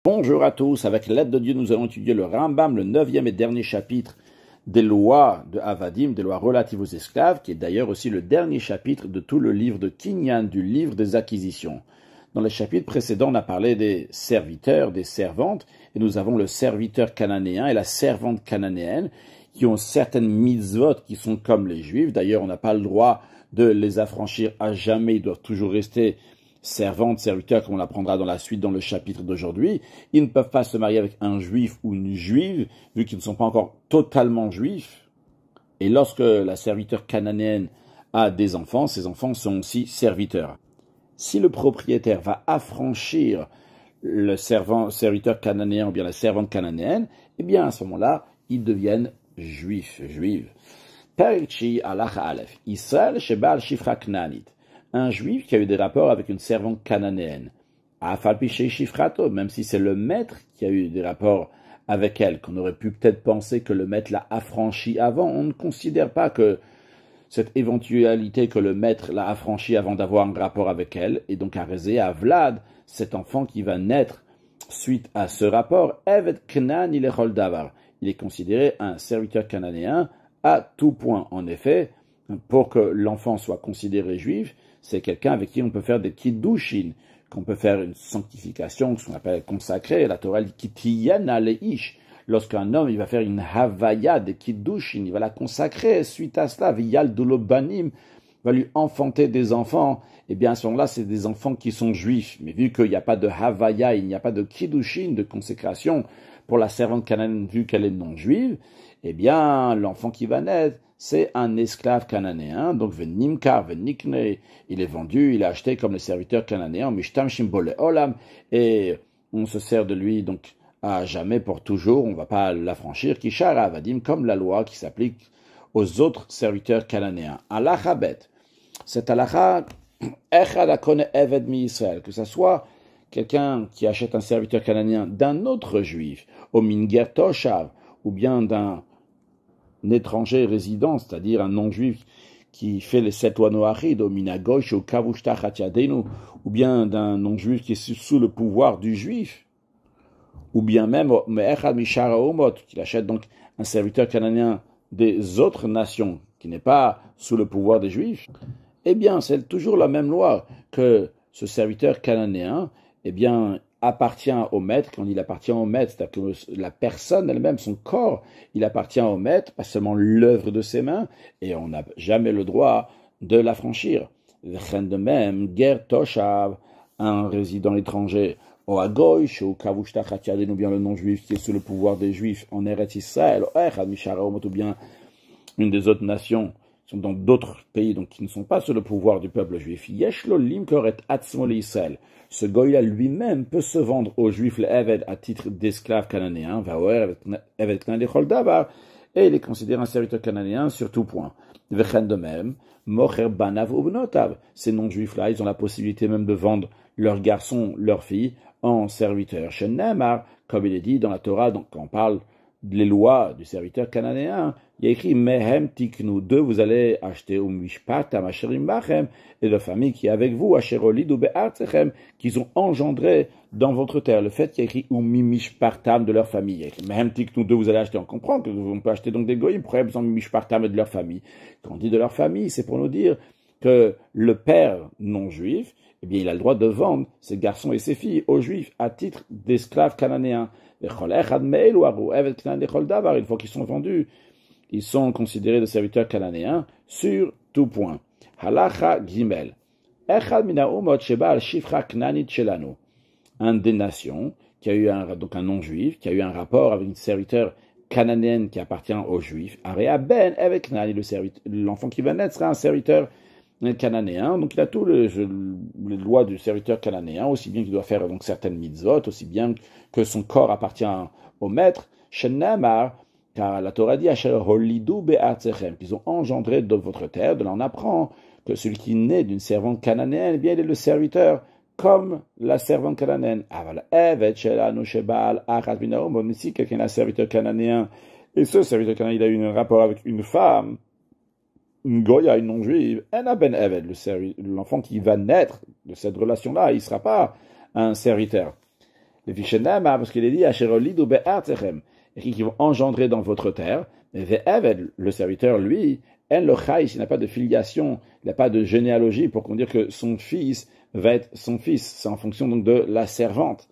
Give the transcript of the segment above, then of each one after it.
Bonjour à tous, avec l'aide de Dieu, nous allons étudier le Rambam, le 9e et dernier chapitre des lois de Avadim, des lois relatives aux esclaves, qui est d'ailleurs aussi le dernier chapitre de tout le livre de Kinyan, du livre des acquisitions. Dans les chapitres précédents, on a parlé des serviteurs, des servantes, et nous avons le serviteur cananéen et la servante cananéenne, qui ont certaines mitzvot qui sont comme les juifs. D'ailleurs, on n'a pas le droit de les affranchir à jamais, ils doivent toujours rester servantes, serviteurs, comme on l'apprendra dans la suite dans le chapitre d'aujourd'hui. Ils ne peuvent pas se marier avec un juif ou une juive, vu qu'ils ne sont pas encore totalement juifs. Et lorsque la serviteur cananéenne a des enfants, ces enfants sont aussi serviteurs. Si le propriétaire va affranchir le serviteur cananéen ou bien la servante cananéenne, eh bien à ce moment-là, ils deviennent juifs, juives. Perchi alacha alef, Israël shebal shifra knanit. Un juif qui a eu des rapports avec une servante cananéenne. Afalpiché shifrato, même si c'est le maître qui a eu des rapports avec elle, qu'on aurait pu peut-être penser que le maître l'a affranchi avant, on ne considère pas que cette éventualité que le maître l'a affranchi avant d'avoir un rapport avec elle, et donc à Rézé, à Vlad, cet enfant qui va naître suite à ce rapport, Evet Knan il davar. Il est considéré un serviteur cananéen à tout point. En effet, pour que l'enfant soit considéré juif, c'est quelqu'un avec qui on peut faire des kiddushin, qu'on peut faire une sanctification, ce qu'on appelle consacrer. La Torah dit kitiyana leish. Lorsqu'un homme il va faire une havaya des kiddushin, il va la consacrer. Suite à cela, viyal dulobanim va lui enfanter des enfants. Et bien à ce moment-là, c'est des enfants qui sont juifs. Mais vu qu'il n'y a pas de havaya, il n'y a pas de kiddushin, de consécration pour la servante cananéenne, vu qu'elle est non juive, eh bien l'enfant qui va naître, c'est un esclave cananéen, donc venimkar, venikne, il est vendu, il est acheté comme le serviteur cananéen, mishtam shimbole olam, et on se sert de lui donc à jamais pour toujours, on ne va pas l'affranchir, kishara avadim, comme la loi qui s'applique aux autres serviteurs cananéens. Alacha bet, cette alacha, echad akone eved mi Israël, que ce soit quelqu'un qui achète un serviteur cananéen d'un autre juif, au minger toshav, ou bien d'un étranger résident, c'est-à-dire un non-juif qui fait les 7 lois noachides, au minagosh, au kavushtachat yadenu, ou bien d'un non-juif qui est sous le pouvoir du juif, ou bien même me'echad mishara omot, qu'il achète donc un serviteur cananéen des autres nations, qui n'est pas sous le pouvoir des juifs, eh bien, c'est toujours la même loi que ce serviteur cananéen, eh bien, appartient au maître. Quand il appartient au maître, c'est-à-dire que la personne elle-même, son corps, il appartient au maître, pas seulement l'œuvre de ses mains, et on n'a jamais le droit de l'affranchir. De même, ger toshav, un résident étranger, au agosh, au kavushtachatyadin, ou bien le non-juif qui est sous le pouvoir des juifs en Eretz Israël, ou bien une des autres nations, sont dans d'autres pays, donc qui ne sont pas sous le pouvoir du peuple juif. Yeshlo limkor et atzmo Israël. Ce goïla lui-même peut se vendre aux juifs le Eved à titre d'esclave cananéen, Eved Knan Lechol Davar, et il est considéré un serviteur cananéen sur tout point. Vechen de même, Mocher Banav Ubnotav. Ces non-juifs-là, ils ont la possibilité même de vendre leurs garçons, leurs filles, en serviteurs. Chez Nemar, comme il est dit dans la Torah, donc quand on parle les lois du serviteur cananéen, il y a écrit Mehem tiknu, de vous allez acheter ou mishpatam asherim bachem, et de famille qui est avec vous, asherolid ou be'artechem, qu'ils ont engendré dans votre terre. Le fait qu'il y a écrit ou mishpatam de leur famille. Mehem tiknu, de vous allez acheter, on comprend que on peut acheter donc des goyim, pourquoi ils ont mishpatam de leur famille. Quand on dit de leur famille, c'est pour nous dire que le père non juif, eh bien, il a le droit de vendre ses garçons et ses filles aux juifs à titre d'esclaves cananéens. Une fois qu'ils sont vendus, ils sont considérés des serviteurs cananéens sur tout point. Halacha Gimel. Un des nations qui a eu donc un non-juif, qui a eu un rapport avec une serviteur cananéenne qui appartient aux juifs. Area ben avec l'enfant qui va naître sera un serviteur cananéen, donc il a tous les lois du serviteur cananéen, aussi bien qu'il doit faire donc certaines mitzvot, aussi bien que son corps appartient au maître, Shenamar, car la Torah dit qu'ils ont engendré de votre terre, de là on apprend que celui qui naît d'une servante cananéenne, eh bien il est le serviteur comme la servante cananéenne. Mais si quelqu'un est un serviteur cananéen, et ce serviteur cananéen il a eu un rapport avec une femme, une goya, une non-juive, ben eved, l'enfant qui va naître de cette relation-là, il ne sera pas un serviteur. Le Vishenama, parce qu'il est dit, Asherolidu be'artechem, et qui vont engendrer dans votre terre. Mais Ve'eved, le serviteur, lui, en le chais, il n'a pas de filiation, il n'a pas de généalogie pour qu'on dise que son fils va être son fils. C'est en fonction donc de la servante.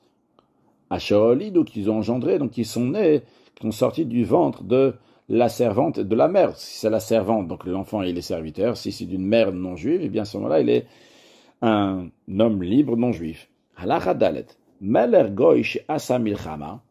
Asherolidu, qu'ils ont engendré, donc ils sont nés, qui sont sortis du ventre de la servante de la mère. Si c'est la servante, donc l'enfant il est serviteur. Si c'est d'une mère non juive, eh bien à ce moment-là, il est un homme libre non juif. Halacha dalet. Meler goy she'asa milchama,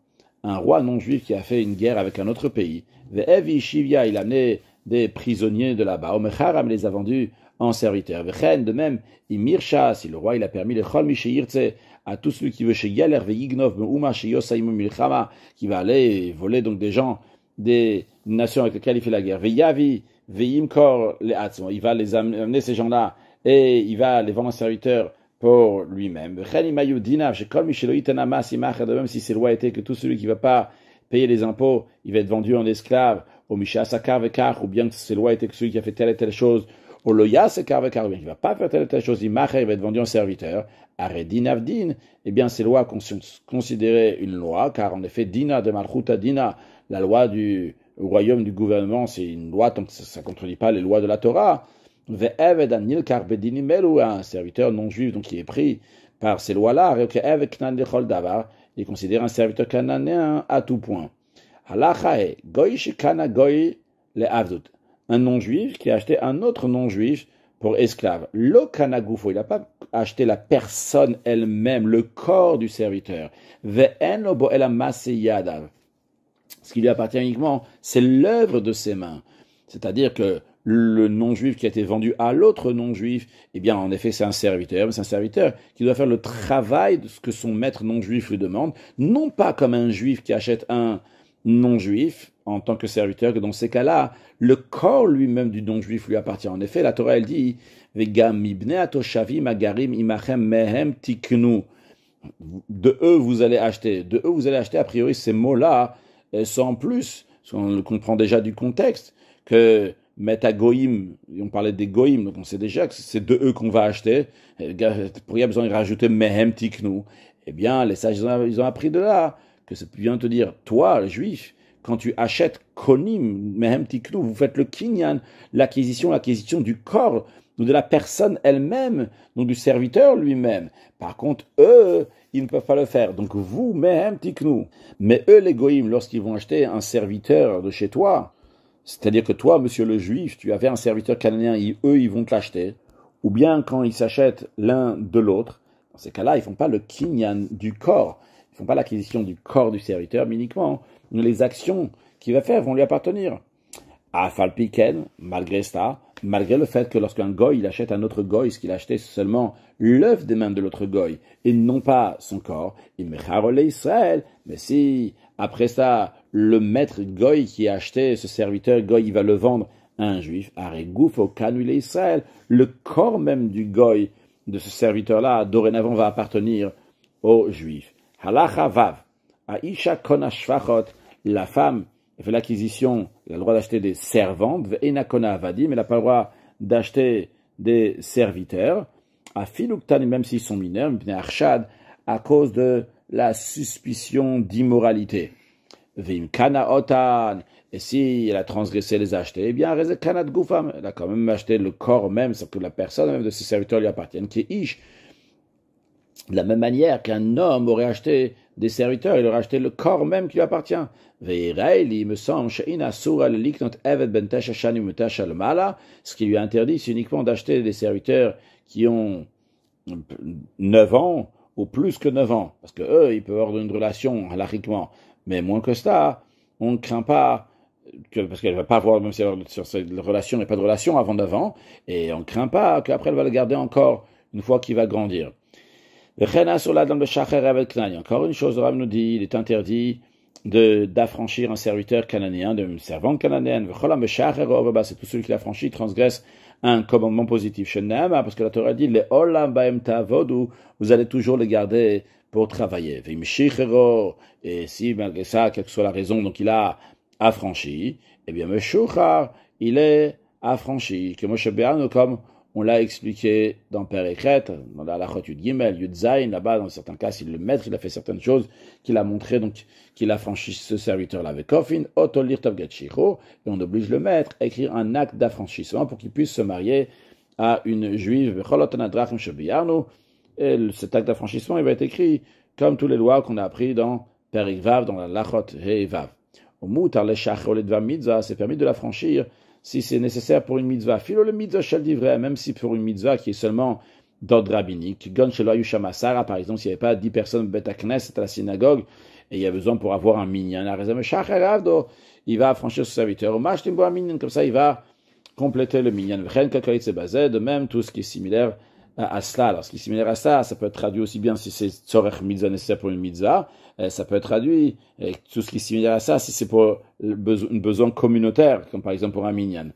un roi non juif qui a fait une guerre avec un autre pays. Ve'evi shivya, il a amené des prisonniers de là-bas. Omecharam les a vendus en serviteurs. Vechen, de même, imirsha, si le roi il a permis le chol mishirtze à tout celui qui veut chez Galer ve'ignov me'uma sheyosaimu milchama, qui va aller voler donc des gens des nations avec lesquelles il fait la guerre. Ve'yavi ve'imkor le'atzmo, il va les amener ces gens-là et il va les vendre en serviteurs pour lui-même. De même si ces lois étaient que tout celui qui ne va pas payer les impôts, il va être vendu en esclave, ou bien que ces lois étaient que celui qui a fait telle et telle chose, ou bien qu'il ne va pas faire telle et telle chose, il va être vendu en serviteur. Eh bien ces lois sont considérées une loi, car en effet, Dina de Malchuta Dina, la loi du royaume du gouvernement, c'est une loi, donc ça ne contredit pas les lois de la Torah. Un serviteur non juif donc qui est pris par ces lois-là, il est considéré un serviteur cananéen à tout point. Un non juif qui a acheté un autre non juif pour esclave. Lo kanagufo, il n'a pas acheté la personne elle-même, le corps du serviteur. Ce qui lui appartient uniquement, c'est l'œuvre de ses mains. C'est-à-dire que le non-juif qui a été vendu à l'autre non-juif, eh bien, en effet, c'est un serviteur, mais c'est un serviteur qui doit faire le travail de ce que son maître non-juif lui demande, non pas comme un juif qui achète un non-juif en tant que serviteur, que dans ces cas-là, le corps lui-même du non-juif lui appartient. En effet, la Torah, elle dit, de eux, vous allez acheter. De eux, vous allez acheter, a priori, ces mots-là, sans plus, parce qu'on le comprend déjà du contexte, que Metagoïm, on parlait des goïm, donc on sait déjà que c'est de eux qu'on va acheter. Pour y a besoin de rajouter mehem tiknu. Eh bien, les sages, ils ont appris de là, que c'est bien te dire, toi, le juif, quand tu achètes konim, mehem tiknu, vous faites le kinyan, l'acquisition du corps, ou de la personne elle-même, donc du serviteur lui-même. Par contre, eux, ils ne peuvent pas le faire. Donc vous, mehem tiknu. Mais eux, les goïm, lorsqu'ils vont acheter un serviteur de chez toi, c'est-à-dire que toi, monsieur le juif, tu avais un serviteur cananéen, eux, ils vont te l'acheter. Ou bien quand ils s'achètent l'un de l'autre, dans ces cas-là, ils ne font pas le kinyan du corps. Ils ne font pas l'acquisition du corps du serviteur, mais uniquement les actions qu'il va faire vont lui appartenir. Afalpiken, malgré ça, malgré le fait que lorsqu'un goy, il achète un autre goy, ce qu'il a acheté, c'est seulement l'œuvre des mains de l'autre goy, et non pas son corps. Il me charolé Israël, mais si, après ça, le maître goy qui a acheté ce serviteur goy, il va le vendre à un juif, Aregouf au canulé Israël, le corps même du goy, de ce serviteur-là, dorénavant va appartenir aux juifs. Halacha vav, Aisha kona shvachot, la femme, elle fait l'acquisition, elle a le droit d'acheter des servantes, ve'ena kona avadim, elle n'a pas le droit d'acheter des serviteurs, à filuktani, même s'ils sont mineurs, arshad, à cause de la suspicion d'immoralité. Ve'im kana otan, et si elle a transgressé les achetés, eh bien, rezek kanat gufam, elle a quand même acheté le corps même, c'est que la personne même de ses serviteurs lui appartienne, qui est ish. De la même manière qu'un homme aurait acheté des serviteurs, il aurait acheté le corps même qui lui appartient. Il me semble, ce qui lui interdit, c'est uniquement d'acheter des serviteurs qui ont 9 ans ou plus que 9 ans. Parce que eux, ils peuvent avoir une relation halachiquement. Mais moins que ça, on ne craint pas, parce qu'elle ne va pas avoir, même si sur cette relation, il n'y a pas de relation avant 9 ans, et on ne craint pas qu'après elle va le garder encore une fois qu'il va grandir. Encore une chose, le Rav nous dit, il est interdit d'affranchir un serviteur cananéen, d'une servante cananéenne. C'est tout celui qui l'affranchit transgresse un commandement positif. Parce que la Torah dit, vous allez toujours les garder pour travailler. Et si, malgré ça, quelle que soit la raison, donc il a affranchi, eh bien, il est affranchi. Comme On l'a expliqué dans Père Ekret, dans la Halachot Yud Gimel, Yud Zayin, là-bas, dans certains cas, si le maître, il a fait certaines choses, qu'il a montré, donc, qu'il a franchi ce serviteur-là avec Kofin, Otolir Tov Get Shichur, et on oblige le maître à écrire un acte d'affranchissement pour qu'il puisse se marier à une juive, et cet acte d'affranchissement, il va être écrit comme toutes les lois qu'on a appris dans Père Vav, dans la Halachot He Vav. Au Moutar le Shachar le Dvar Mitzvah, c'est permis de l'affranchir si c'est nécessaire pour une mitzvah. Philo le mitzvah shel divrei, même si pour une mitzvah qui est seulement d'ordre rabbinique. Gon shelo ayu shama Sarah, par exemple, s'il n'y avait pas 10 personnes bet knesset à la synagogue, et il y a besoin pour avoir un minyan. Il va affranchir ce serviteur. Au mashtim bo un minyan, comme ça, il va compléter le minyan. De même, tout ce qui est similaire à cela. Alors, ce qui est similaire à ça, ça peut être traduit aussi bien si c'est tzorech mitzvah nécessaire pour une mitzvah. Ça peut être traduit, et tout ce qui est similaire à ça, si c'est pour un besoin communautaire, comme par exemple pour un minyan.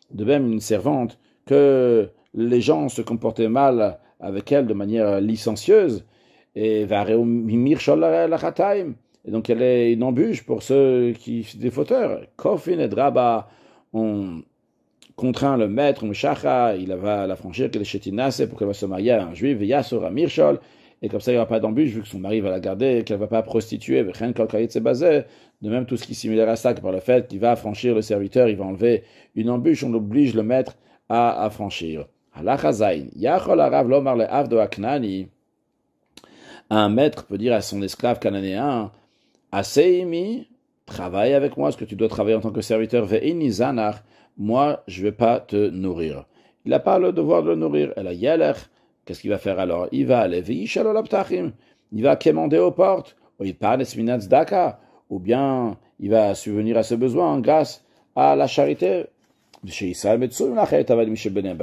De même, une servante, que les gens se comportaient mal avec elle de manière licencieuse, et donc elle est une embûche pour ceux qui sont des fauteurs. Kofin et Draba, on contraint le maître, Mishacha, il va l'affranchir, qu'elle est chétinasse, pour qu'elle va se marier à un juif, Yasura Mirshol, et comme ça il n'y aura pas d'embûche, vu que son mari va la garder, qu'elle ne va pas prostituer, de même tout ce qui est similaire à ça, que par le fait qu'il va affranchir le serviteur, il va enlever une embûche, on oblige le maître à affranchir. Un maître peut dire à son esclave cananéen, Aseimi, travaille avec moi, est-ce que tu dois travailler en tant que serviteur, Ve'ini Zanach, moi, je ne vais pas te nourrir. Il n'a pas le devoir de le nourrir. Elle a yeler. Qu'est-ce qu'il va faire alors? Il va aller, il va quémander aux portes, ou bien il va subvenir à ses besoins grâce à la charité. Parce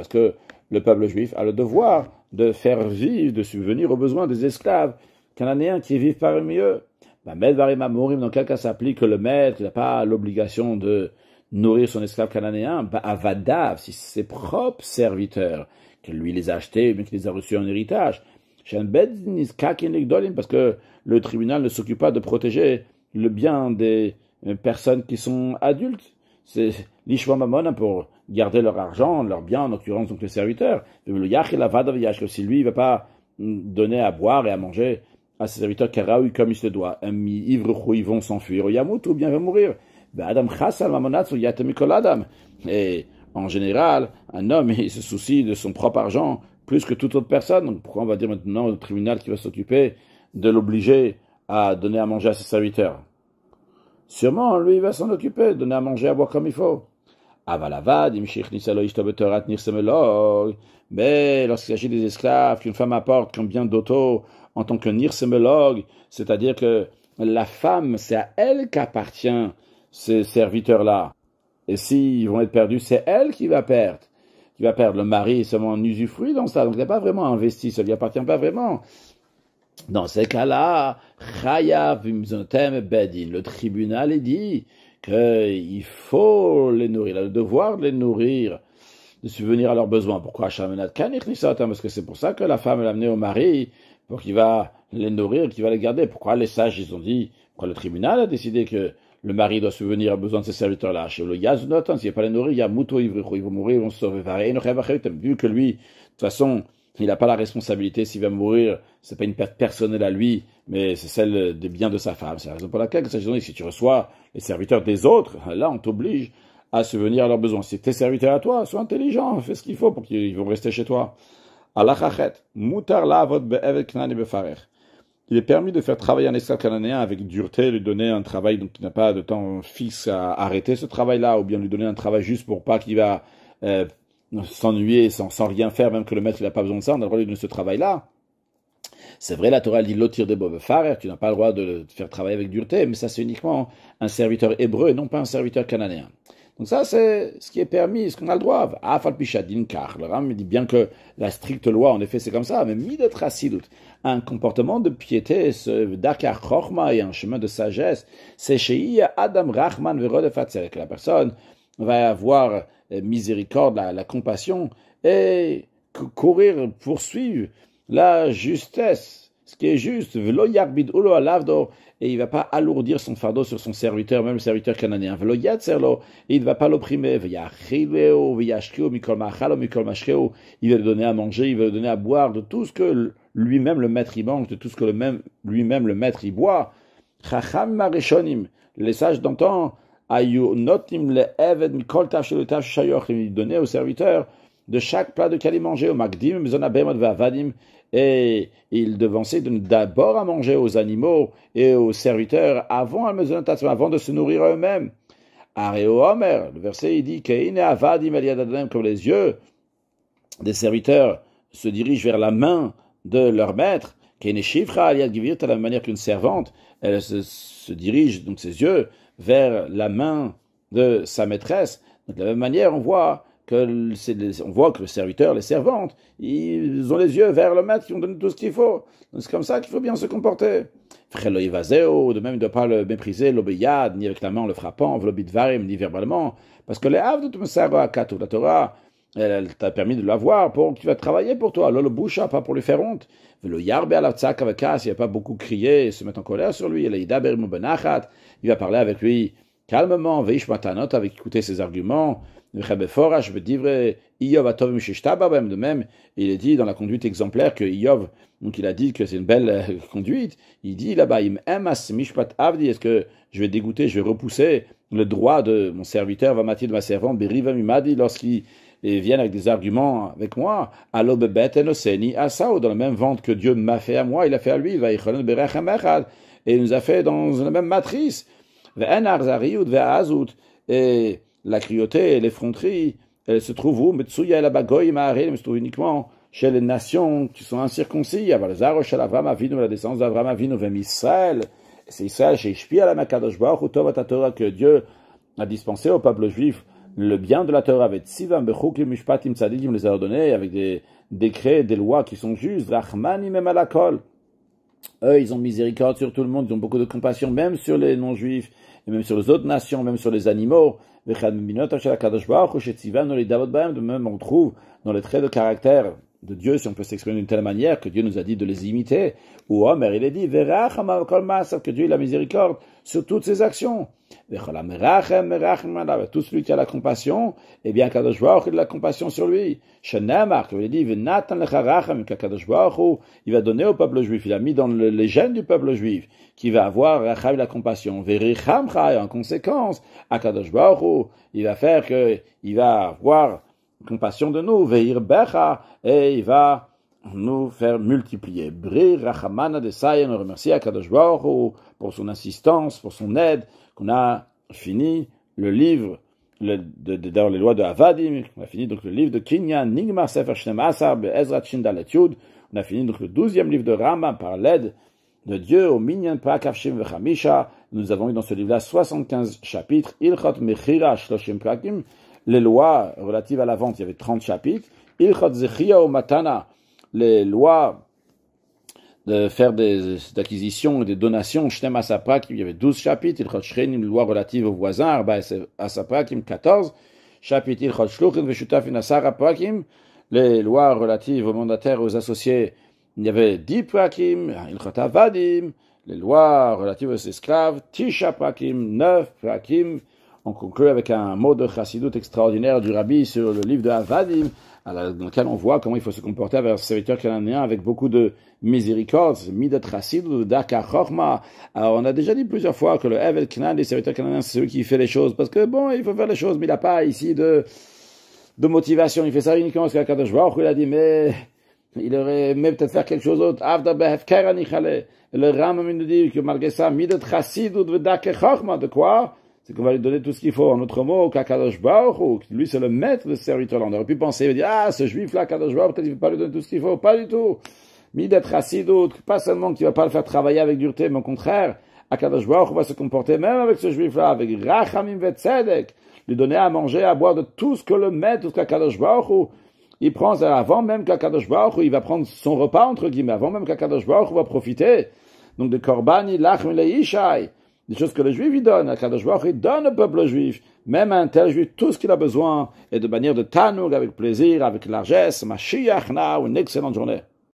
que le peuple juif a le devoir de faire vivre, de subvenir aux besoins des esclaves cananéens qui vivent parmi eux. Dans quel cas s'applique que le maître n'a pas l'obligation de nourrir son esclave cananéen, avadav, si c'est ses propres serviteurs, que lui les a achetés, ou bien qu'il les a reçus en héritage. Parce que le tribunal ne s'occupe pas de protéger le bien des personnes qui sont adultes. C'est l'ishwa mamon pour garder leur argent, leur bien, en l'occurrence donc les serviteurs. Si lui, il ne va pas donner à boire et à manger à ses serviteurs comme il se doit, ils vont s'enfuir, ou bien ils vont mourir. Et en général, un homme, il se soucie de son propre argent plus que toute autre personne. Donc pourquoi on va dire maintenant au tribunal qui va s'occuper de l'obliger à donner à manger à ses serviteurs? Sûrement, lui, il va s'en occuper, donner à manger, à boire comme il faut. Mais lorsqu'il s'agit des esclaves qu'une femme apporte comme bien d'auto en tant que nirsemelog, c'est-à-dire que la femme, c'est à elle qu'appartient ces serviteurs-là. Et s'ils vont être perdus, c'est elle qui va perdre. Le mari est seulement un usufruit dans ça. Donc il n'a pas vraiment investi, ça ne lui appartient pas vraiment. Dans ces cas-là, le tribunal est dit qu'il faut les nourrir, il a le devoir de les nourrir, de subvenir à leurs besoins. Pourquoi? Parce que c'est pour ça que la femme l'a amené au mari, pour qu'il va les nourrir, qu'il va les garder. Pourquoi les sages, ils ont dit, pourquoi le tribunal a décidé que le mari doit subvenir aux besoins de ces serviteurs-là? Chez le Yazunot, s'il n'y a pas les nourrir, il y a Mouto Ivrichou, ils vont mourir, ils vont se sauver. Vu que lui, de toute façon, il n'a pas la responsabilité s'il va mourir, c'est pas une perte personnelle à lui, mais c'est celle des biens de sa femme. C'est la raison pour laquelle, si tu reçois les serviteurs des autres, là, on t'oblige à subvenir à leurs besoins. Si tes serviteurs à toi, sois intelligent, fais ce qu'il faut pour qu'ils vont rester chez toi. Mutar la avot be'eved knani befarech. Il est permis de faire travailler un esclave cananéen avec dureté, lui donner un travail donc qui n'a pas de temps fixe à arrêter ce travail-là, ou bien lui donner un travail juste pour pas qu'il va s'ennuyer sans rien faire, même que le maître n'a pas besoin de ça, on a le droit de lui donner ce travail-là. C'est vrai, la Torah dit lotir de befarech, tu n'as pas le droit de faire travailler avec dureté, mais ça c'est uniquement un serviteur hébreu et non pas un serviteur cananéen. Donc ça, c'est ce qui est permis, ce qu'on a le droit. Le Ram dit bien que la stricte loi, en effet, c'est comme ça, mais midat chasidut, un comportement de piété, dakar chorma et un chemin de sagesse, c'est chez Adam Rachman verodefatzer, que la personne va avoir miséricorde, la compassion, et courir, poursuivre la justesse ce qui est juste, velo yarbid ulo alavdo, et il ne va pas alourdir son fardeau sur son serviteur, même le serviteur canadien. Velo yatzerlo, et il ne va pas l'opprimer. Veyachileo, veyashkeo, mikol machalo, mikol mashkeo, il va lui donner à manger, il va lui donner à boire de tout ce que lui-même le maître y mange, de tout ce que lui-même le maître y boit. Chacham mareshonim, les sages d'antan, ayu notim le eved mikol tav shel tav shayoch, il donnait au serviteur de chaque plat de qu'elle manger, au magdim, mezonabemot ve'avadim, et il devançait d'abord à manger aux animaux et aux serviteurs avant de se nourrir eux-mêmes. Areo Omer, le verset il dit Keine avadim eliadadem, comme les yeux des serviteurs se dirigent vers la main de leur maître. Keine shifra aliad givir, de la même manière qu'une servante, elle se dirige donc ses yeux vers la main de sa maîtresse. Donc de la même manière, on voit que le serviteur, les servantes, ils ont les yeux vers le maître qui ont donné tout ce qu'il faut. C'est comme ça qu'il faut bien se comporter. De même, il ne doit pas le mépriser, l'obéyad, ni avec la main en le frappant, ni verbalement. Parce que les havres de la Torah, elle t'a permis de l'avoir pour qu'il va travailler pour toi. Le boucha, pas pour lui faire honte. Il va pas beaucoup crier et se mettre en colère sur lui. Il va parler avec lui calmement, avec écouter ses arguments. De même, il est dit dans la conduite exemplaire que Iyov, donc il a dit que c'est une belle conduite. Il dit là-bas, est-ce que je vais dégoûter, je vais repousser le droit de mon serviteur, de ma servante, lorsqu'il viennent avec des arguments avec moi, dans la même vente que Dieu m'a fait à moi, il a fait à lui, et il nous a fait dans la même matrice. Et la cruauté et l'effronterie, elles se trouvent où? Elle se trouve uniquement chez les nations qui sont incirconcis. La descendance d'Avraham Avinu vers Israël. C'est Israël chez Ishpia la Makadosh Baruch Hu Tovat HaTorah que Dieu a dispensé au peuple juif le bien de la Torah avec Tzivam Bechukim Mishpatim Tzadikim, les a ordonnés avec des décrets, des lois qui sont justes. Rachmani même à la kol. Eux, ils ont miséricorde sur tout le monde, ils ont beaucoup de compassion, même sur les non-juifs, et même sur les autres nations, même sur les animaux. De même, on trouve dans les traits de caractère de Dieu, si on peut s'exprimer d'une telle manière, que Dieu nous a dit de les imiter. Ou Omer, il est dit, que Dieu il a miséricorde sur toutes ses actions. Tout celui qui a la compassion, eh bien, Kadosh Baruch Hu, il a la compassion sur lui. Shenamar, il est dit, il va donner au peuple juif, il a mis dans les gènes du peuple juif, qui va avoir la compassion. Et en conséquence, Kadosh Baruch Hu, il va faire que, il va avoir compassion de nous, veir becha, et il va nous faire multiplier. Bri rachamana de Sayen, on remercie Akadosh Baruch Hu pour son assistance, pour son aide, qu'on a fini le livre, dans les lois de Avadim, on a fini donc le livre de Kinyan, Nigmar Sefer Shnem Asar, Be'ezrat Shindalet Yud, on a fini donc le 12e livre de Rambam par l'aide de Dieu, au Minyan Prakavshim Vechamisha. Nous avons eu dans ce livre-là 75 chapitres, Ilchot Mechira Shloshim Prakim, les lois relatives à la vente, il y avait 30 chapitres. Ilchot Zechia o Matana, les lois de faire des acquisitions et des donations, Shnem Asaprakim, il y avait 12 chapitres. Ilchot Shrenim, les lois relatives aux voisins, Arba Asaprakim, 14 chapitres. Ilchot Shluchin Veshutafin Asaraprakim, les lois relatives aux mandataires et aux associés, il y avait 10 prakim. Ilchot Avadim, les lois relatives aux esclaves, Tisha prakim, 9 prakim. On conclut avec un mot de chassidut extraordinaire du rabbi sur le livre de Avadim, dans lequel on voit comment il faut se comporter avec un serviteur cananéen avec beaucoup de miséricorde, midat chassidut, daka chorma. Alors on a déjà dit plusieurs fois que le Evel Knan des serviteurs cananéens, c'est celui qui fait les choses, parce que bon, il faut faire les choses, mais il n'a pas ici de motivation, il fait ça uniquement parce qu'Akadosh Baruch Hu il a dit, mais il aurait aimé peut-être faire quelque chose d'autre. Avda behefker anichale. Le Rambam nous dit que malgré ça, midat chassidut, daka chorma, de quoi? C'est qu'on va lui donner tout ce qu'il faut. En autre mot, qu'Akadosh Baruch Hu, lui c'est le maître de ce serviteur-là. On aurait pu penser, dire, ce juif-là, Kadosh Baruch Hu, peut-être il ne va pas lui donner tout ce qu'il faut. Pas du tout. Midat chassidut, pas seulement qu'il ne va pas le faire travailler avec dureté, mais au contraire, Akadosh Baruch Hu va se comporter même avec ce juif-là, avec rachamim vetzedek, lui donner à manger, à boire de tout ce que le maître, tout ce qu'Akadosh Baruch Hu, il prend, avant même qu'Akadosh Baruch Hu, il va prendre son repas, entre guillemets, avant même qu'Akadosh Baruch Hu va profiter. Donc, de korbani, lachm, leishai, des choses que le juif il donne, Akadosh Baruch Hu donne au peuple juif, même à un tel juif, tout ce qu'il a besoin, et de manière de tanoug, avec plaisir, avec largesse. Mashiach now, une excellente journée.